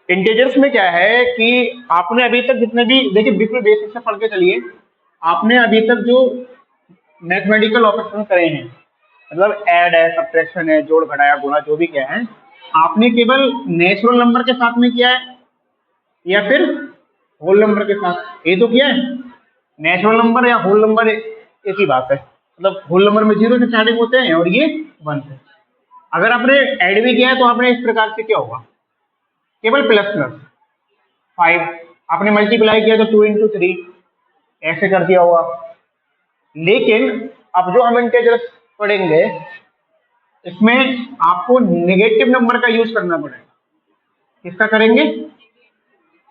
Integers में क्या है कि आपने अभी तक जितने भी देखिए बिल्कुल बेसिक से पढ़ के चलिए, आपने अभी तक जो मैथमेटिकल ऑपरेशन करे हैं, मतलब ऐड है, सब्ट्रैक्शन है, जोड़ घटाया गुणा जो भी किया है, आपने केवल नेचुरल नंबर के साथ में किया है या फिर होल नंबर के साथ? ये तो किया है। नेचुरल नंबर या होल नंबर एक ही बात है, मतलब होल नंबर में 0 से स्टार्टिंग होते हैं और ये 1 से। अगर आपने ऐड भी किया है तो आपने इस प्रकार से क्या होगा, केवल प्लस प्लस 5, आपने मल्टीप्लाई किया तो 2 × 3 ऐसे कर दिया होगा। लेकिन अब जो हम इंटीजर्स पढ़ेंगे इसमें आपको नेगेटिव नंबर का यूज करना पड़ेगा। किसका करेंगे?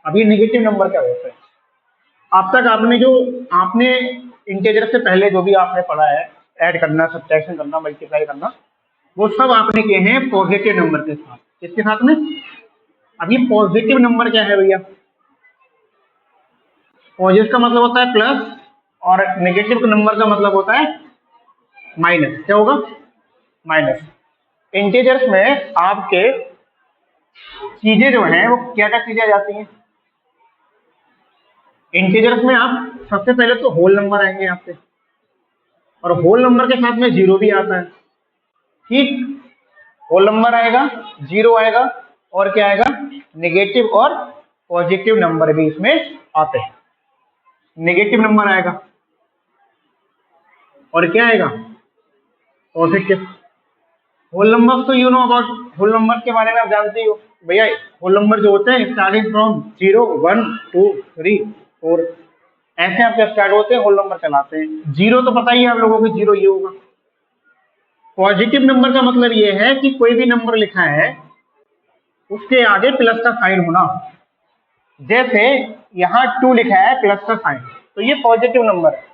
अभी नेगेटिव नंबर क्या होता है? अब तक आपने इंटीजर से पहले जो भी आपने पढ़ा है, ऐड करना, सब्ट्रैक्शन करना, मल्टीप्लाई करना, वो सब आपने किए हैं पॉजिटिव नंबर के साथ। किसके साथ में? अभी पॉजिटिव नंबर क्या है भैया? पॉजिटिव का मतलब होता है प्लस और नेगेटिव नंबर का मतलब होता है माइनस। क्या होगा? माइनस। इंटीजर्स में आपके चीजें जो हैं वो क्या क्या चीजें आ जाती हैं इंटीजर्स में? आप सबसे पहले तो होल नंबर आएंगे आपके, और होल नंबर के साथ में 0 भी आता है। ठीक, होल नंबर आएगा, 0 आएगा, और क्या आएगा? नेगेटिव और पॉजिटिव नंबर भी इसमें आते हैं। नेगेटिव नंबर आएगा और क्या आएगा? पॉजिटिव। होल नंबर तो you know about, whole number के बारे में आप जानते ही हो भैया। होल नंबर जो होते हैं स्टार्टिंग फ्रॉम 0, 1, 2, 3, 4 ऐसे आपके स्टार्ट होते हैं, होल नंबर कहलाते हैं। 0 तो पता ही है आप लोगों को, 0 ये होगा। पॉजिटिव नंबर का मतलब ये है कि कोई भी नंबर लिखा है उसके आगे प्लस का साइन होना। जैसे यहाँ 2 लिखा है प्लस का साइन, तो ये पॉजिटिव नंबर है।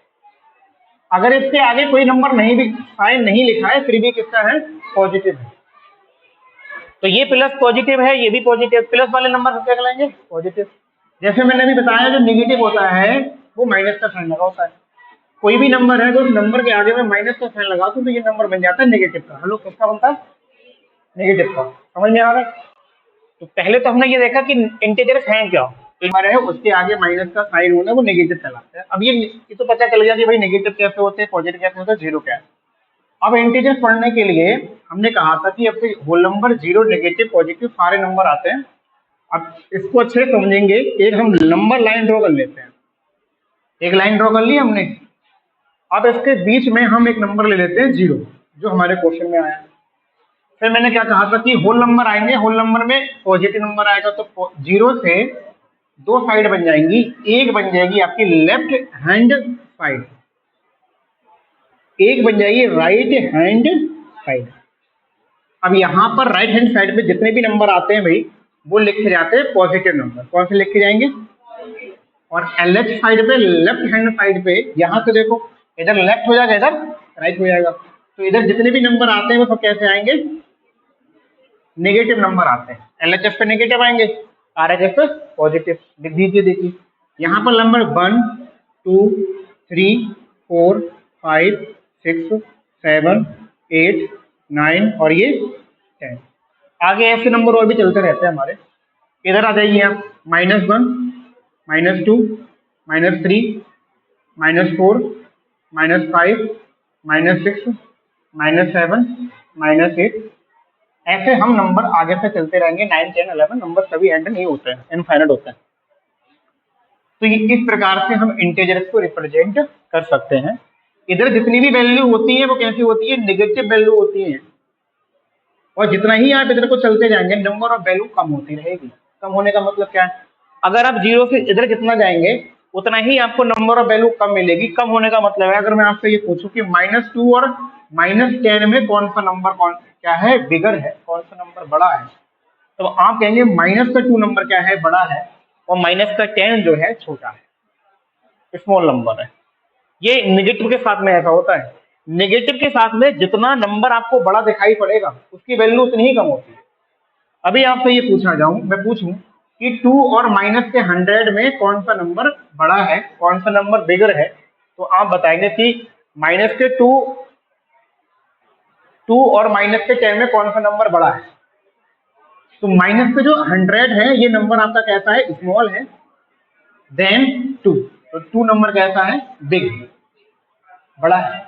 अगर इसके आगे कोई नंबर नहीं भी, साइन नहीं लिखा है, फिर भी किसका है? पॉजिटिव है। तो ये प्लस पॉजिटिव है, ये भी पॉजिटिव। प्लस वाले नंबर क्या कहलाएंगे? पॉजिटिव। जैसे मैंने अभी बताया, जो नेगेटिव होता है वो माइनस का साइन लगा होता है। कोई भी नंबर है तो उस नंबर के आगे में माइनस का साइन लगा दूं तो ये नंबर बन जाता है नेगेटिव का। हेलो, किसका बनता है? नेगेटिव का। समझ में आ रहा है? तो पहले तो हमने ये देखा कि इंटीजर्स हैं क्या, तो हमारे है उसके आगे माइनस का साइन होना, वो नेगेटिव कहलाता है। अब ये तो पता चल गया कि भाई नेगेटिव कैसे होते हैं, पॉजिटिव कैसे होते हैं, 0 क्या है। अब इंटीजर्स पढ़ने के लिए हमने कहा था कि अब से होल नंबर, 0, नेगेटिव, पॉजिटिव सारे नंबर आते हैं। अब इसको अच्छे से समझेंगे। एक हम नंबर लाइन ड्रॉ कर लेते हैं। एक लाइन ड्रॉ कर ली हमने। अब इसके बीच में हम एक नंबर ले लेते हैं 0, जो हमारे क्वेश्चन में आया। फिर मैंने क्या कहा था कि होल नंबर आएंगे, होल नंबर में पॉजिटिव नंबर आएगा तो 0 से 2 साइड बन जाएंगी। एक बन जाएगी आपकी लेफ्ट हैंड साइड, एक बन जाएगी राइट हैंड साइड। अब यहाँ पर राइट हैंड साइड पे जितने भी नंबर आते हैं भाई, वो लिखे जाते हैं पॉजिटिव नंबर। कौन से लिखे जाएंगे? और लेफ्ट साइड पे, लेफ्ट हैंड साइड पे, यहाँ से देखो, इधर लेफ्ट हो जाएगा, इधर राइट हो जाएगा। तो इधर जितने भी नंबर आते हैं वो सब कैसे आएंगे? नेगेटिव नंबर आते हैं। एलएचएस पे नेगेटिव आएंगे, आरएचएस पे पॉजिटिव। लिख दीजिए। देखिए यहाँ पर नंबर 1, 2, 3, 4, 5, 6, 7, 8, 9 और ये 10। आगे ऐसे नंबर और भी चलते रहते हैं हमारे। इधर आ जाइए आप। -1, -2, -3, -4, -5, -6, -7, -8। ऐसे हम नंबर आगे से चलते रहेंगे। 9, 10, 11 नंबर सभी एंड नहीं होते हैं, इनफाइनाइट होते हैं। तो ये इस प्रकार से हम इंटीजर्स को रिप्रेजेंट कर सकते हैं। इधर जितनी भी वैल्यू होती है वो कैसी होती है? नेगेटिव वैल्यू होती है। और जितना ही आप इधर को चलते जाएंगे, नंबर ऑफ वैल्यू कम होती रहेगी। कम होने का मतलब क्या है? अगर आप 0 से इधर जितना जाएंगे उतना ही आपको नंबर ऑफ वैल्यू कम मिलेगी। कम होने का मतलब है, अगर मैं आपसे ये पूछूं कि -2 और -10 में कौन सा नंबर क्या है, बिगर है, कौन सा नंबर बड़ा है, तो आप कहेंगे -2 नंबर क्या है, बड़ा है, और -10 जो है छोटा है, स्मॉल नंबर है। ये नेगेटिव के साथ में ऐसा होता है। नेगेटिव के साथ में जितना नंबर आपको बड़ा दिखाई पड़ेगा उसकी वैल्यू उतनी ही कम होती है। अभी आपसे ये मैं पूछूं कि 2 और माइनस के 100 में कौन सा नंबर बड़ा है, कौन सा नंबर बिगर है, तो आप बताएंगे कि -2 और -10 में कौन सा नंबर बड़ा है? तो माइनस पे जो 100 है ये नंबर आपका कैसा है, स्मॉल है, देन 2, तो 2 नंबर कैसा है, बिग, बड़ा है।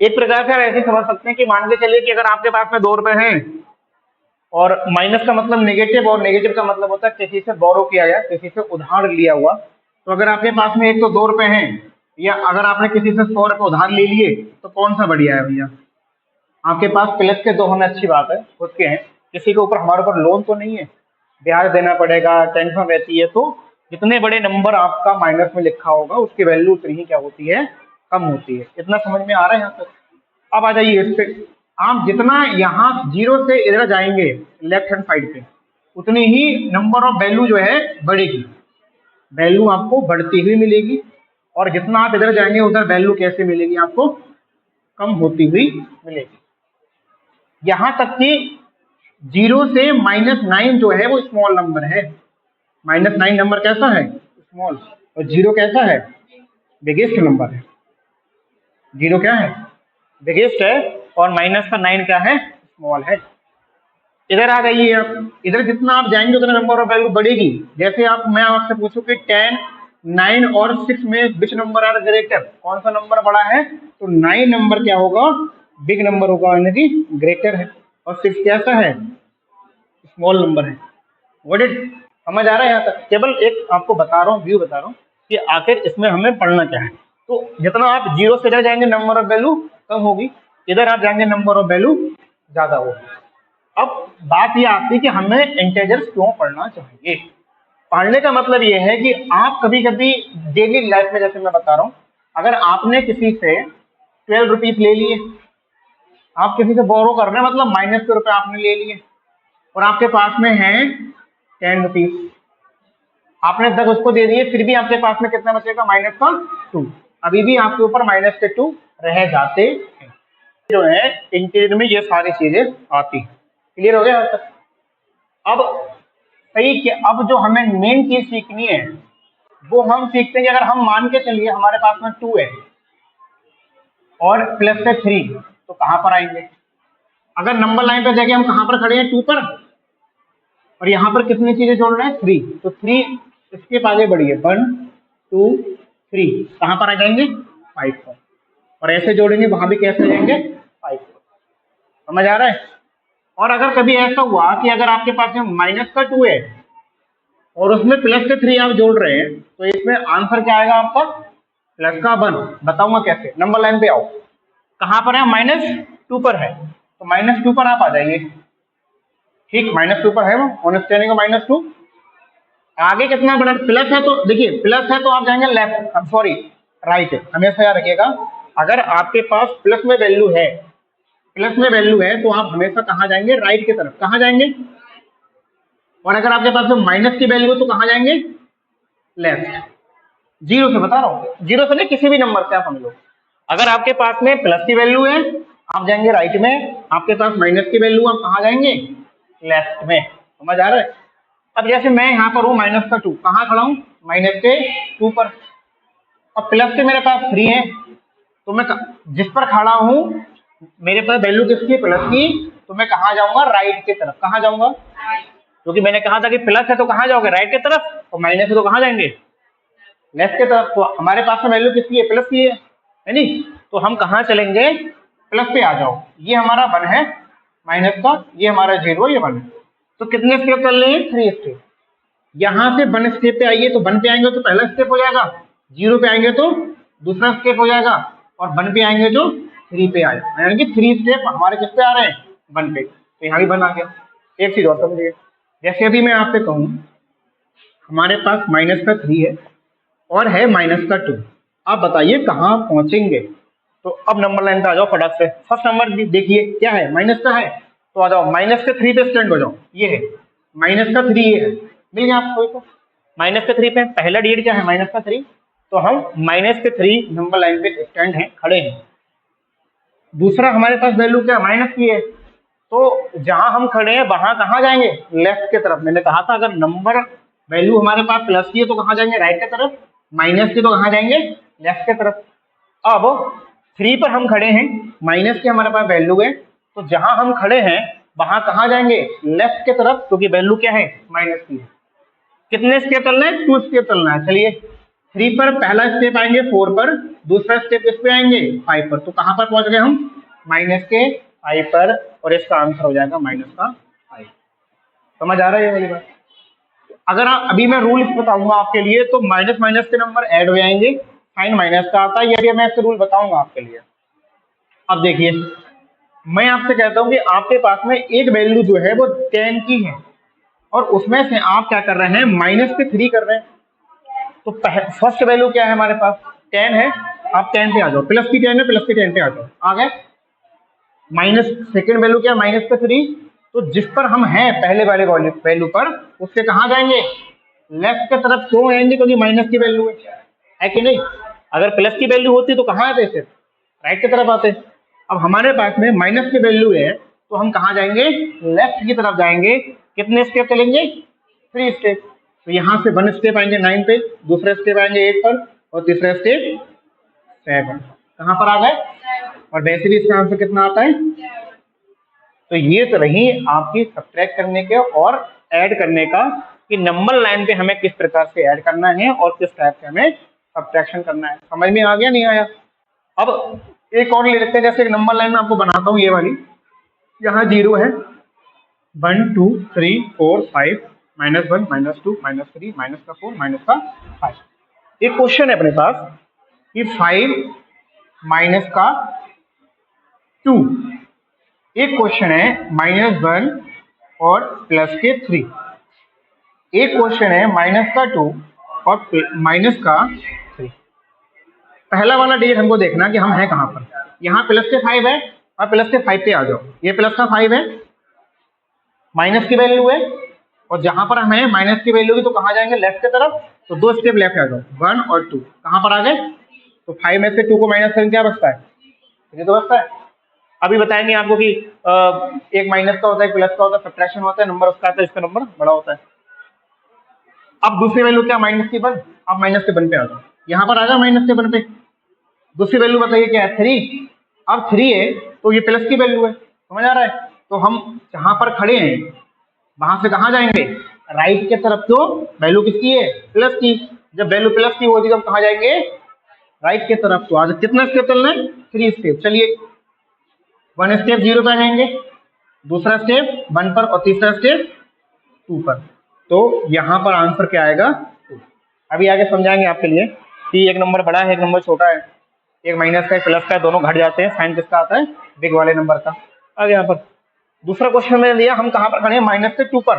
एक प्रकार से आप ऐसे समझ सकते हैं कि मान के चलिए कि अगर आपके पास में 2 रुपए हैं और माइनस का मतलब नेगेटिव और नेगेटिव का मतलब होता है किसी से बोरो किया गया, किसी से उधार लिया हुआ। तो अगर आपके पास में एक तो 2 रुपए हैं या अगर आपने किसी से 100 रुपए उधार ले लिए तो कौन सा बढ़िया है भैया? आपके पास प्लस के 2 होना अच्छी बात है, खुद के हैं, किसी के ऊपर हमारे ऊपर लोन तो नहीं है, ब्याज देना पड़ेगा, टेंशन रहती है, तो जितने बड़े नंबर आपका माइनस में लिखा होगा उसकी वैल्यू उतनी ही क्या होती है, कम होती है। इतना समझ में आ रहा है यहाँ तक? अब आ जाइए इस पे, आप जितना यहाँ 0 से इधर जाएंगे लेफ्ट हैंड साइड पे उतनी ही नंबर ऑफ वैल्यू जो है बढ़ेगी, वैल्यू आपको बढ़ती हुई मिलेगी, और जितना आप इधर जाएंगे उधर वैल्यू कैसे मिलेगी आपको, कम होती हुई मिलेगी। यहाँ तक कि 0 से -9 जो है वो स्मॉल नंबर है, -9 नंबर कैसा है, स्मॉल, और 0 कैसा है, बिगेस्ट नंबर है। 0 क्या है, बिगेस्ट है, और माइनस का 9 क्या है, स्मॉल है। इधर आ जाइए आप, इधर जितना आप जाएंगे उतना नंबर ऑफ वैल्यू बढ़ेगी। जैसे आप, मैं आपसे पूछूं कि 10, 9 और 6 में विच नंबर आर ग्रेटर, कौन सा नंबर बड़ा है, तो 9 नंबर क्या होगा, बिग नंबर होगा, यानी कि ग्रेटर है, और 6 कैसा है, स्मॉल नंबर है। व्हाट इट, समझ आ रहा है यहाँ तक? केवल एक आपको बता रहा हूँ, व्यू बता रहा हूँ कि आखिर इसमें हमें पढ़ना क्या है। तो जितना आप 0 से इधर जाएंगे नंबर ऑफ वैल्यू कम होगी, इधर आप जाएंगे नंबर ऑफ वैल्यू ज्यादा होगी। अब बात ये आती है कि हमें इंटेजर्स क्यों पढ़ना चाहिए। पढ़ने का मतलब ये है कि आप कभी कभी डेली लाइफ में, जैसे मैं बता रहा हूँ, अगर आपने किसी से 12 रुपीज ले लिए, आप किसी से बोरो कर रहे हैं, मतलब माइनस के रुपए आपने ले लिए, और आपके पास में है 10 रुपीज, आपने 10 उसको दे दिए, फिर भी आपके पास में कितना बचेगा, माइनस का 2, अभी भी आपके ऊपर माइनस के 2 रह जाते हैं। जो है इंटीजर में ये सारी चीजें आती हैं। क्लियर हो गया? अब सही कि अब जो हमें मेन चीज सीखनी है वो हम सीखते हैं कि अगर हम मान के चलिए हमारे पास में 2 है और प्लस से 3, तो कहां पर आएंगे? अगर नंबर लाइन पर जाके हम कहां पर खड़े हैं, 2 पर, और यहां पर कितनी चीजें जोड़ रहे हैं, 3, तो 3 इसके आगे बढ़िए, 1 2 3, कहां पर आ जाएंगे, 5 पर, और ऐसे जोड़ेंगे वहां भी कैसे जाएंगे, 5 पर। समझ आ रहा है? और अगर कभी ऐसा हुआ कि अगर आपके पास में माइनस का 2 है और उसमें प्लस के 3 आप जोड़ रहे हैं, तो इसमें आंसर क्या आएगा आपका, प्लस का 1। बताऊंगा कैसे, नंबर लाइन पे आओ, कहां पर है, -2 पर है, तो -2 पर आप आ जाइए। ठीक, -2 पर है वो, अंडरस्टैंडिंग -2। आगे कितना बड़ा प्लस है, तो देखिए प्लस है तो आप जाएंगे लेफ्ट, सॉरी राइट, हमेशा याद रखिएगा। अगर आपके पास प्लस में वैल्यू है, प्लस में वैल्यू है, तो आप हमेशा कहां जाएंगे, राइट की तरफ, कहां जाएंगे। और अगर आपके पास में माइनस की वैल्यू है तो कहां जाएंगे, लेफ्ट। 0 से बता रहा हूं, 0 से नहीं, किसी भी नंबर से आप समझ लो। अगर आपके पास में प्लस की वैल्यू है आप जाएंगे राइट में, आपके पास माइनस की वैल्यू आप कहां जाएंगे, लेफ्ट में। समझ आ रहा है? अब जैसे मैं यहाँ पर हूँ माइनस का 2, कहाँ खड़ा हूँ, माइनस के 2 पर, और प्लस के मेरे पास 3 है, तो मैं जिस पर खड़ा हूँ मेरे पास वैल्यू किसकी, प्लस की, तो मैं कहाँ जाऊंगा, राइट की तरफ। कहाँ जाऊंगा, क्योंकि मैंने कहा था कि प्लस है तो कहाँ जाओगे, राइट की तरफ, और माइनस है तो कहाँ जाएंगे, लेफ्ट की तरफ। तो हमारे पास में वैल्यू किसकी है, प्लस की है नहीं, तो हम कहाँ चलेंगे, प्लस पे आ जाओ। ये हमारा 1 है माइनस का, ये हमारा 0, ये 1 है। तो कितने स्टेप चल रहे हैं, 3 स्टेप। यहां से 1 स्टेप पे आइए, तो 1 पे आएंगे तो पहला स्टेप हो जाएगा, 0 पे आएंगे तो दूसरा स्टेप हो जाएगा, और 1 पे आएंगे तो 3 पे आएगा, यानी कि 3 स्टेप हमारे किस पे आ रहे हैं, 1 पे। तो यहाँ भी 1 आ गया। एक चीज और समझिए, जैसे अभी मैं आपसे कहूँ हमारे पास माइनस का 3 है और है माइनस का 2, आप बताइए कहाँ पहुंचेंगे। तो अब नंबर लाइन पे आ जाओ फटाक से। फर्स्ट नंबर देखिए क्या है, माइनस का है, तो आ जाओ माइनस के 3 पे स्टैंड हो जाओ। ये है माइनस का 3, ये है, मिल गया आपको। तो माइनस के 3 पे पहला डिजिट क्या है, माइनस का 3, तो हम माइनस के 3 नंबर लाइन पे स्टैंड है, खड़े हैं। दूसरा हमारे पास वैल्यू क्या, माइनस की है, तो जहां हम खड़े हैं वहां कहाँ जाएंगे, लेफ्ट की तरफ। मैंने कहा था अगर नंबर वैल्यू हमारे पास प्लस की है तो कहाँ जाएंगे, राइट की तरफ, माइनस की तो कहाँ जाएंगे, लेफ्ट की तरफ। अब 3 पर हम खड़े हैं, माइनस की हमारे पास वैल्यू है, तो जहां हम खड़े हैं वहां कहाँ जाएंगे, लेफ्ट के तरफ, क्योंकि वैल्यू क्या है माइनस की है। कितने स्टेप चलना है, 2 स्टेप चलना है। चलिए 3 पर पहला स्टेप आएंगे, 4 पर दूसरा स्टेप किस पे आएंगे, 5 पर। तो कहां पर पहुंच गए हम, माइनस के 5 पर, और इसका आंसर हो जाएगा माइनस का 5। समझ आ रहा है ये वाली बात। अगर आप अभी मैं रूल बताऊंगा आपके लिए, तो माइनस माइनस के नंबर ऐड हो जाएंगे, साइन माइनस का आता है, ये मैं इसके रूल बताऊंगा आपके लिए। अब देखिए, मैं आपसे कहता हूं कि आपके पास में एक वैल्यू जो है वो 10 की है, और उसमें से आप क्या कर रहे हैं, माइनस के 3 कर रहे हैं। तो फर्स्ट वैल्यू क्या है हमारे पास, 10 है, आप 10 पे आ जाओ, प्लस की 10 है, प्लस की 10 पे आ जाओ, आ गए। माइनस सेकेंड वैल्यू क्या है, माइनस पे 3। तो जिस पर हम हैं पहले वाले वैल्यू पर, उससे कहाँ जाएंगे, लेफ्ट की तरफ क्यों आएंगे, क्योंकि माइनस की वैल्यू है कि नहीं। अगर प्लस की वैल्यू होती तो कहाँ आते, सिर्फ राइट की तरफ आते। अब हमारे पास में माइनस की वैल्यू है, तो हम कहाँ जाएंगे, लेफ्ट की तरफ जाएंगे। कितने स्टेप चलेंगे, 3 स्टेप। तो यहाँ से 1 स्टेप आएंगे 9 पे, दूसरा स्टेप आएंगे 8 पर, और तीसरा स्टेप 7। कहाँ पर आ गए, और वैसे भी इसका आंसर कितना आता है। तो ये तो रही आपकी सब्ट्रैक्ट करने के और ऐड करने का, कि नंबर लाइन पे हमें किस प्रकार से ऐड करना है और किस टाइप से हमें सब्ट्रैक्शन करना है। समझ में आ गया, नहीं आया। अब एक और ले लेते हैं, जैसे एक नंबर लाइन में आपको बनाता हूँ ये वाली, यहाँ 0 है, 1 2 3 4 5, -1 -2 -3 -4 -5। एक क्वेश्चन है अपने पास कि 5 माइनस का 2, एक क्वेश्चन है -1 और प्लस के 3, एक क्वेश्चन है माइनस का 2 और माइनस का 3। पहला वाला डिजिट हमको देखना कि हम हैं कहां पर। यहाँ प्लस के 5 है, और प्लस के 5 पे आ जाओ। ये प्लस का 5 है, माइनस की वैल्यू है, और जहां पर हम हैं माइनस की वैल्यू की, तो कहाँ जाएंगे, लेफ्ट की तरफ। तो 2 स्टेप लेफ्ट आ जाओ, 1 और 2। कहां पर आ गए, तो 5 में से 2 को माइनस करें, क्या बचता है, ये तो बचता है। अभी बताएंगे आपको कि एक माइनस का होता है, प्लस का होता है, सब्ट्रैक्शन होता है, नंबर उसका आता है, इसका नंबर बड़ा होता है। अब दूसरी वैल्यू क्या, माइनस की 1। अब माइनस के 1 पे आ जाओ, यहाँ पर आ जाओ माइनस के 1 पे। दूसरी वैल्यू बताइए क्या है, 3। अब 3 है, तो ये प्लस की वैल्यू है, समझ आ रहा है। तो हम जहां पर खड़े हैं, वहां से कहाँ जाएंगे, राइट की तरफ। क्यों, वैल्यू किसकी है, प्लस की। जब वैल्यू प्लस की होगी तो हम कहाँ जाएंगे, राइट की तरफ। तो आज कितना स्टेप चलना है, 3 स्टेप। चलिए 1 स्टेप 0 पे आ जाएंगे, दूसरा स्टेप 1 पर, और तीसरा स्टेप 2 पर। तो यहाँ पर आंसर क्या आएगा, 2। अभी आगे समझाएंगे आपके लिए कि एक नंबर बड़ा है, एक नंबर छोटा है, एक माइनस का एक प्लस का है, दोनों घट जाते हैं, साइन किसका आता है, बिग वाले नंबर का। आगे यहाँ पर दूसरा क्वेश्चन मैंने दिया, हम कहाँ पर खड़े हैं, माइनस के 2 पर।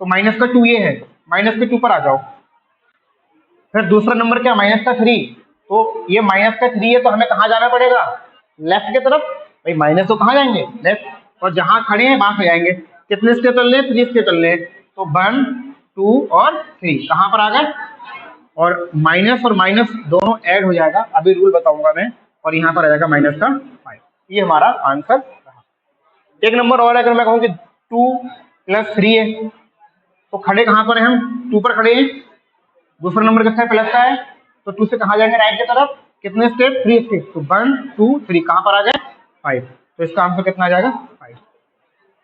तो माइनस का 2 ये है, माइनस के 2 पर आ जाओ। फिर दूसरा नंबर क्या, माइनस का 3। तो ये माइनस का 3 है, तो हमें कहाँ जाना पड़ेगा, लेफ्ट की तरफ। भाई माइनस तो कहाँ जाएंगे, लेफ्ट, और जहां खड़े हैं वहां से जाएंगे। कितने स्टेप चल रहे हैं, 3 स्टेप चल रहे हैं। तो 1 2 और 3 कहाँ पर आ गए, और माइनस और माइनस दोनों ऐड हो जाएगा, अभी रूल बताऊंगा मैं, और यहाँ पर आ जाएगा माइनस का 5। ये हमारा आंसर रहा। एक नंबर और अगर मैं कहूँ कि 2 + 3 है, तो खड़े कहाँ पर हैं हम, 2 पर खड़े हैं। दूसरा नंबर कितना है, प्लस का है, तो 2 से कहाँ जाएंगे, राइट की तरफ। कितने स्टेप, 3 स्टेप। तो 1 2 3 कहाँ पर आ गए, 5। तो इसका आंसर कितना आ जाएगा, 5।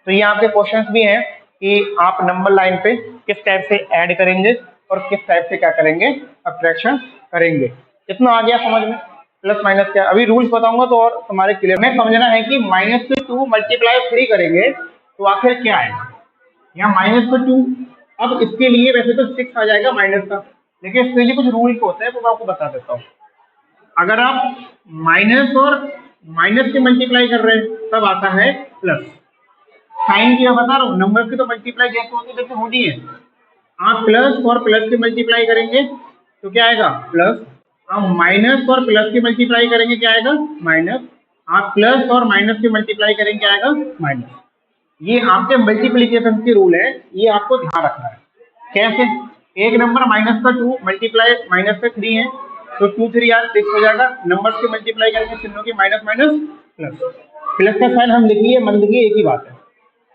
तो ये आपके क्वेश्चंस भी हैं कि आप नंबर लाइन पे किस टाइप से ऐड करेंगे और किस टाइप से क्या करेंगे, सब्ट्रैक्शन करेंगे। इतना आ गया समझ में, प्लस माइनस क्या। अभी रूल्स बताऊंगा तो और तुम्हारे क्लियर में समझना है कि माइनस से 2 × 3 करेंगे तो आखिर क्या आएगा। यहाँ माइनस पे 2, अब इसके लिए वैसे तो 6 आ जाएगा माइनस का, लेकिन इसके लिए कुछ रूल होते हैं, तो मैं आपको बता देता हूँ। अगर आप माइनस और माइनस के मल्टीप्लाई कर रहे हैं तब आता है प्लस। साइन की मैं बता रहा हूँ, नंबर की तो मल्टीप्लाई जैसे होती है वैसे होनी है। आप प्लस और प्लस की मल्टीप्लाई करेंगे तो क्या आएगा, प्लस। आप माइनस और प्लस की मल्टीप्लाई करेंगे क्या आएगा, माइनस। आप प्लस और माइनस की मल्टीप्लाई करेंगे क्या आएगा, माइनस। ये आपके मल्टीप्लीकेशन के रूल है, ये आपको ध्यान रखना है। कैसे, एक नंबर माइनस का 2 मल्टीप्लाई माइनस का 3 है, तो 2 3 यार 6 हो जाएगा। नंबर्स के मल्टीप्लाई करेंगे, चिन्हों की माइनस माइनस प्लस। प्लस का साइन हम लिखिए मन लिखिए, एक ही बात है,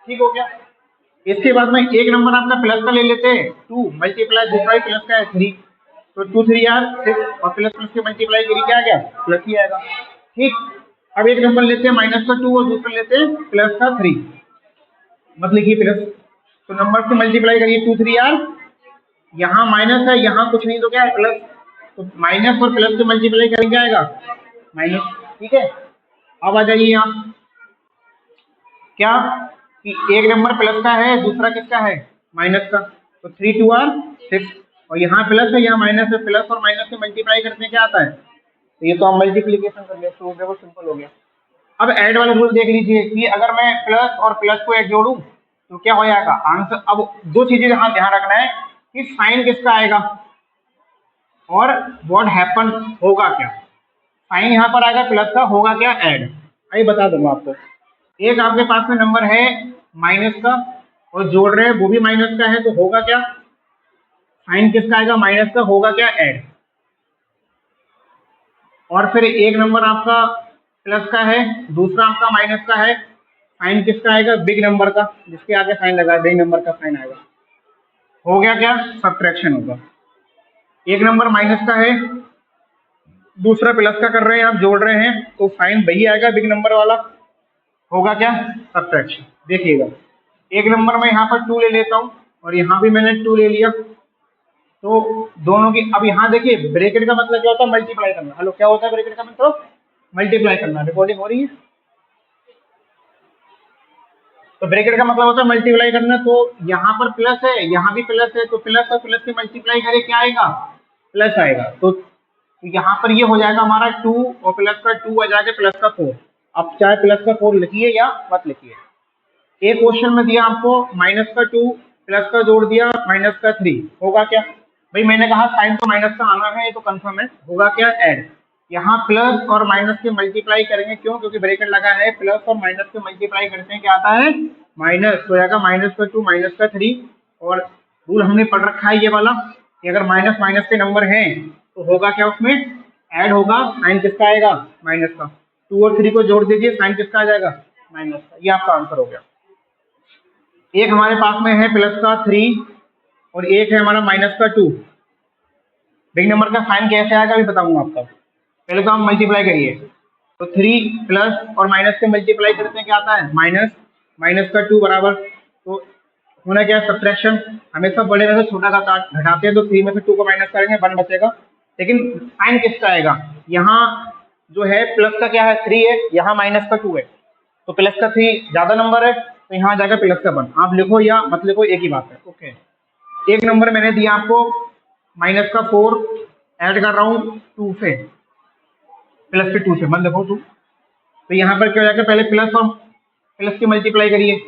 ठीक हो गया। इसके बाद में एक नंबर आपका प्लस का ले लेते हैं, 2 मल्टीप्लाई दूसरा प्लस का है 3, तो 2 3 यार 6, और प्लस प्लस की मल्टीप्लाई करिए क्या आ गया, प्लस ही आएगा, ठीक। अब एक नंबर लेते हैं माइनस का 2 और दूसरा लेते हैं प्लस का 3, मत लिखिए प्लस। तो नंबर से मल्टीप्लाई करिए 2 3 यार, यहाँ माइनस है, यहाँ कुछ नहीं तो क्या है प्लस, तो माइनस और प्लस से मल्टीप्लाई करेंगे क्या आएगा माइनस। ठीक है, अब आ जाइए आप क्या कि एक नंबर प्लस का है, दूसरा किसका है माइनस का, तो 3 2 आर 6, और यहाँ प्लस है यहाँ माइनस है, प्लस और माइनस से मल्टीप्लाई करने क्या आता है, तो ये तो हम मल्टीप्लीकेशन कर लिया, तो वो सिंपल हो गया। अब ऐड वाला रूल देख लीजिए कि अगर मैं प्लस और प्लस को एक जोड़ूं तो क्या हो जाएगा आंसर। अब दो चीजें यहाँ ध्यान रखना है कि साइन किसका आएगा और व्हाट हैपन होगा क्या। साइन यहाँ पर आएगा प्लस का, होगा क्या ऐड, आइए बता दूंगा आपको। एक आपके पास में नंबर है माइनस का और जोड़ रहे हैं वो भी माइनस का है, तो होगा क्या साइन किसका आएगा माइनस का, होगा क्या ऐड। और फिर एक नंबर आपका प्लस का है, दूसरा आपका माइनस का है, साइन किसका आएगा बिग नंबर का, जिसके आगे साइन लगा बिग नंबर का साइन आएगा। हो गया क्या सब्ट्रैक्शन होगा। एक नंबर माइनस का है, दूसरा प्लस का कर रहे हैं आप, जोड़ रहे हैं, तो साइन वही आएगा बिग नंबर वाला, होगा क्या सब्ट्रैक्शन। देखिएगा एक नंबर मैं यहाँ पर 2 ले लेता हूँ और यहाँ भी मैंने 2 ले लिया, तो दोनों की अब यहाँ देखिए ब्रैकेट का मतलब क्या होता है मल्टीप्लाई करना। हेलो क्या होता है ब्रैकेट का मतलब मल्टीप्लाई करना। रिकॉर्डिंग हो रही है, तो ब्रैकेट का मतलब होता है मल्टीप्लाई करना। तो यहाँ पर प्लस है यहाँ भी प्लस है, तो प्लस और प्लस से मल्टीप्लाई करे क्या आएगा प्लस आएगा। तो यहाँ पर ये हो जाएगा हमारा 2 और प्लस का 2 आ जाएगा प्लस का 4। अब चाहे प्लस का 4 लिखिए या मत लिखिए। एक क्वेश्चन में दिया आपको माइनस का 2 प्लस का जोड़ दिया माइनस का 3, होगा क्या भाई। मैंने कहा साइन तो माइनस का आना है, ये तो कंफर्म है, होगा क्या ऐड। यहाँ प्लस और माइनस के मल्टीप्लाई करेंगे, क्यों क्योंकि ब्रैकेट लगा है, प्लस और माइनस के मल्टीप्लाई करते हैं क्या आता है माइनस, तो आएगा माइनस का 2 माइनस का 3। और रूल हमने पढ़ रखा है ये वाला कि अगर माइनस माइनस के नंबर हैं तो होगा क्या उसमें ऐड होगा, साइन किसका आएगा माइनस का। 2 और 3 को जोड़ दीजिए, साइन किसका आ जाएगा माइनस का। ये आपका आंसर हो गया। एक हमारे पास में है प्लस का 3 और एक है हमारा माइनस का 2। बिग नंबर का साइन कैसे आएगा अभी बताऊंगा आपको। पहले तो हम मल्टीप्लाई करिए, तो 3 प्लस और माइनस से मल्टीप्लाई करते हैं क्या आता है माइनस, माइनस का 2 बराबर, तो होना क्या है सब्ट्रैक्शन। हमेशा बड़े में से छोटा का घटाते हैं, तो 3 में से 2 को माइनस करेंगे 1 बचेगा। लेकिन साइन किसका आएगा, यहाँ जो है प्लस का क्या है 3 है, यहाँ माइनस का 2 है, तो प्लस का 3 ज्यादा नंबर है, तो यहाँ जाएगा प्लस का 1। आप लिखो या मत लिखो एक ही बात है। ओके, एक नंबर मैंने दिया आपको माइनस का 4 ऐड कर रहा हूँ 2 से, प्लस के 2 से मत लिखो 2। तो यहाँ पर क्या हो जाएगा पहले प्लस और प्लस की मल्टीप्लाई करिए,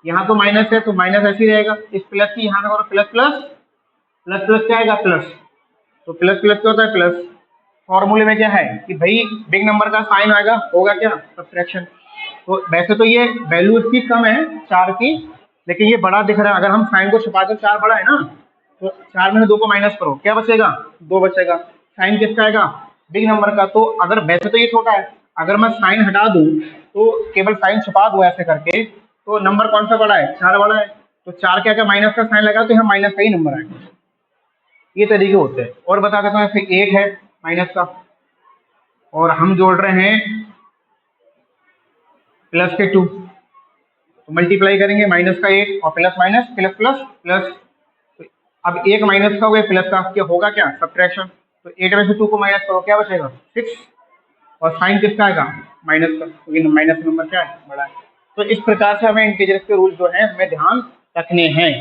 यहाँ तो माइनस है तो माइनस ऐसे ही रहेगा, इस प्लस की यहाँ करो प्लस प्लस प्लस प्लस क्या आएगा प्लस, तो प्लस प्लस क्या होता है प्लस। फॉर्मूले में क्या है कि भाई बिग नंबर का साइन आएगा, होगा क्या सब्ट्रैक्शन। तो वैसे तो ये वैल्यू इसकी कम है 4 की, लेकिन ये बड़ा दिख रहा है। अगर हम साइन को छुपा कर 4 बड़ा है ना, तो 4 में से 2 को माइनस करो क्या बचेगा 2 बचेगा। साइन किसका आएगा बिग नंबर का। तो अगर वैसे तो ये छोटा है, अगर मैं साइन हटा दूं तो केवल साइन छुपा दूं ऐसे करके, तो नंबर कौन सा बड़ा है 4 बड़ा है, तो 4 के आगे माइनस का साइन लगा तो यहाँ माइनस का ही नंबर आएगा। ये तरीके होते हैं। और बता देता हूँ फिर 8 है माइनस का, और हम जोड़ रहे हैं प्लस के 2, तो मल्टीप्लाई करेंगे माइनस का 8 और plus minus plus plus plus. अब एक माइनस का हुआ प्लस का, क्या होगा क्या सब्ट्रैक्शन। तो 8 में से 2 को माइनस करो क्या बचेगा 6, और साइन किसका आएगा माइनस का, क्योंकि माइनस नंबर क्या है बड़ा है। तो इस प्रकार से हमें इंटीजर्स के रूल जो है हमें ध्यान रखने हैं।